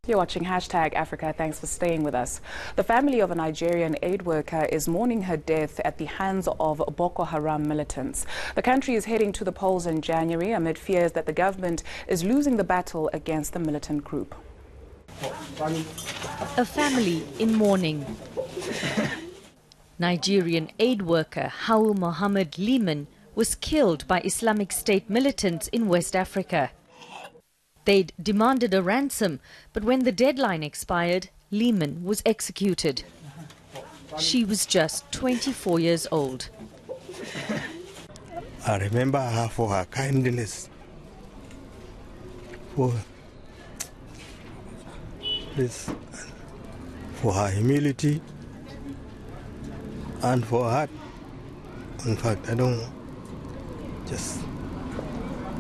You're watching #Africa. Thanks for staying with us. The family of a Nigerian aid worker is mourning her death at the hands of Boko Haram militants. The country is heading to the polls in January amid fears that the government is losing the battle against the militant group. A family in mourning. Nigerian aid worker Hau Mohammed Liman was killed by Islamic State militants in West Africa. They'd demanded a ransom, but when the deadline expired, Liman was executed. She was just 24 years old. I remember her for her kindness, for her humility, and for her. In fact,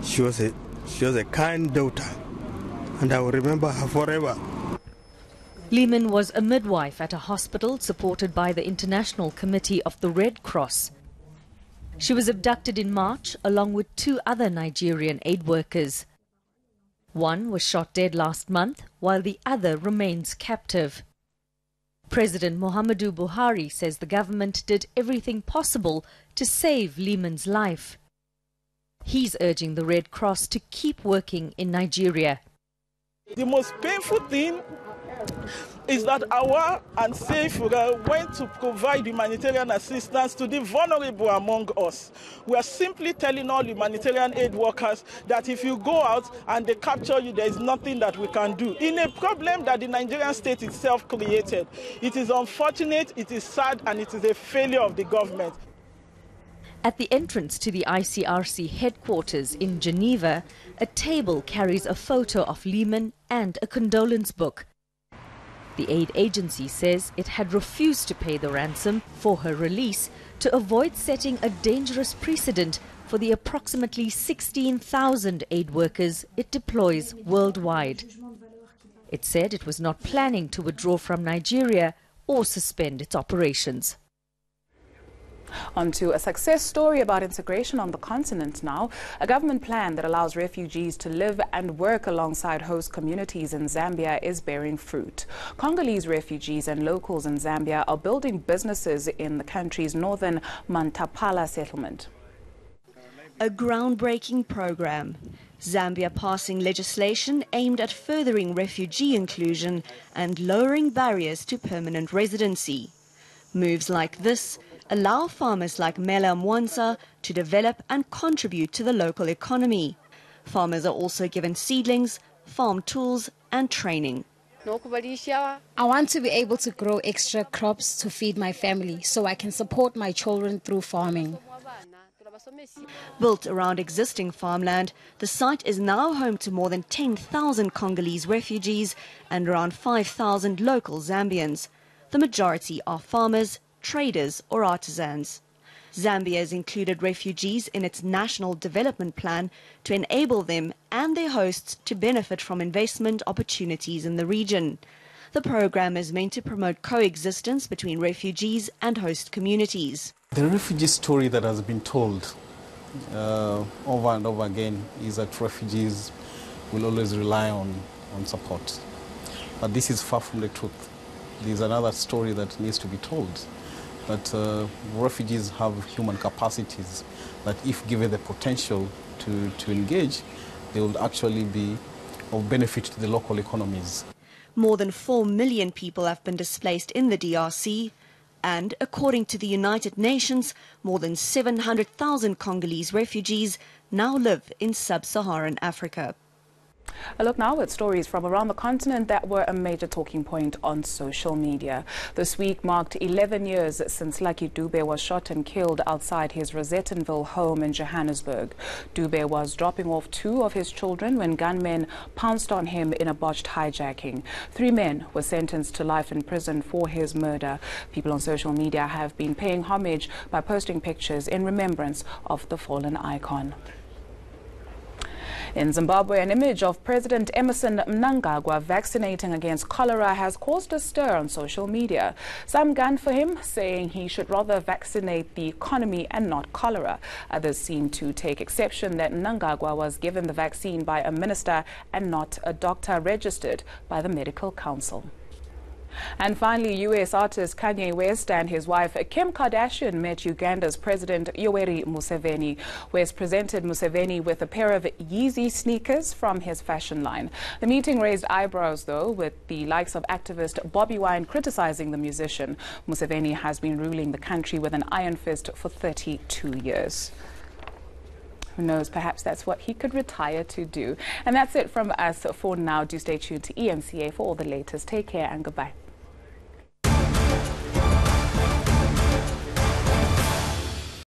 she was a kind daughter, and I will remember her forever. Liman was a midwife at a hospital supported by the International Committee of the Red Cross. She was abducted in March along with 2 other Nigerian aid workers. One was shot dead last month, while the other remains captive. President Muhammadu Buhari says the government did everything possible to save Liman's life. He's urging the Red Cross to keep working in Nigeria. The most painful thing is that our and Seifuga went to provide humanitarian assistance to the vulnerable among us. We are simply telling all humanitarian aid workers that if you go out and they capture you, there is nothing that we can do. In a problem that the Nigerian state itself created, it is unfortunate, it is sad, and it is a failure of the government. At the entrance to the ICRC headquarters in Geneva, a table carries a photo of Liman and a condolence book. The aid agency says it had refused to pay the ransom for her release to avoid setting a dangerous precedent for the approximately 16,000 aid workers it deploys worldwide. It said it was not planning to withdraw from Nigeria or suspend its operations. On to a success story about integration on the continent now. A government plan that allows refugees to live and work alongside host communities in Zambia is bearing fruit. Congolese refugees and locals in Zambia are building businesses in the country's northern Mantapala settlement. A groundbreaking program. Zambia passing legislation aimed at furthering refugee inclusion and lowering barriers to permanent residency. Moves like this allow farmers like Mela Mwanza to develop and contribute to the local economy. Farmers are also given seedlings, farm tools and training. I want to be able to grow extra crops to feed my family so I can support my children through farming. Built around existing farmland, the site is now home to more than 10,000 Congolese refugees and around 5,000 local Zambians. The majority are farmers, traders or artisans. Zambia has included refugees in its national development plan to enable them and their hosts to benefit from investment opportunities in the region. The program is meant to promote coexistence between refugees and host communities. The refugee story that has been told over and over again is that refugees will always rely on support. But this is far from the truth. There's another story that needs to be told. That refugees have human capacities that if given the potential to engage, they will actually be of benefit to the local economies. More than 4 million people have been displaced in the DRC, and according to the United Nations, more than 700,000 Congolese refugees now live in sub-Saharan Africa. A look now at stories from around the continent that were a major talking point on social media. This week marked 11 years since Lucky Dube was shot and killed outside his Rosettenville home in Johannesburg. Dube was dropping off 2 of his children when gunmen pounced on him in a botched hijacking. 3 men were sentenced to life in prison for his murder. People on social media have been paying homage by posting pictures in remembrance of the fallen icon. In Zimbabwe, an image of President Emmerson Mnangagwa vaccinating against cholera has caused a stir on social media. Some gunned for him, saying he should rather vaccinate the economy and not cholera. Others seem to take exception that Mnangagwa was given the vaccine by a minister and not a doctor registered by the Medical Council. And finally, U.S. artist Kanye West and his wife Kim Kardashian met Uganda's President Yoweri Museveni. West presented Museveni with a pair of Yeezy sneakers from his fashion line. The meeting raised eyebrows, though, with the likes of activist Bobby Wine criticizing the musician. Museveni has been ruling the country with an iron fist for 32 years. Who knows, perhaps that's what he could retire to do. And that's it from us for now. Do stay tuned to ENCA for all the latest. Take care and goodbye.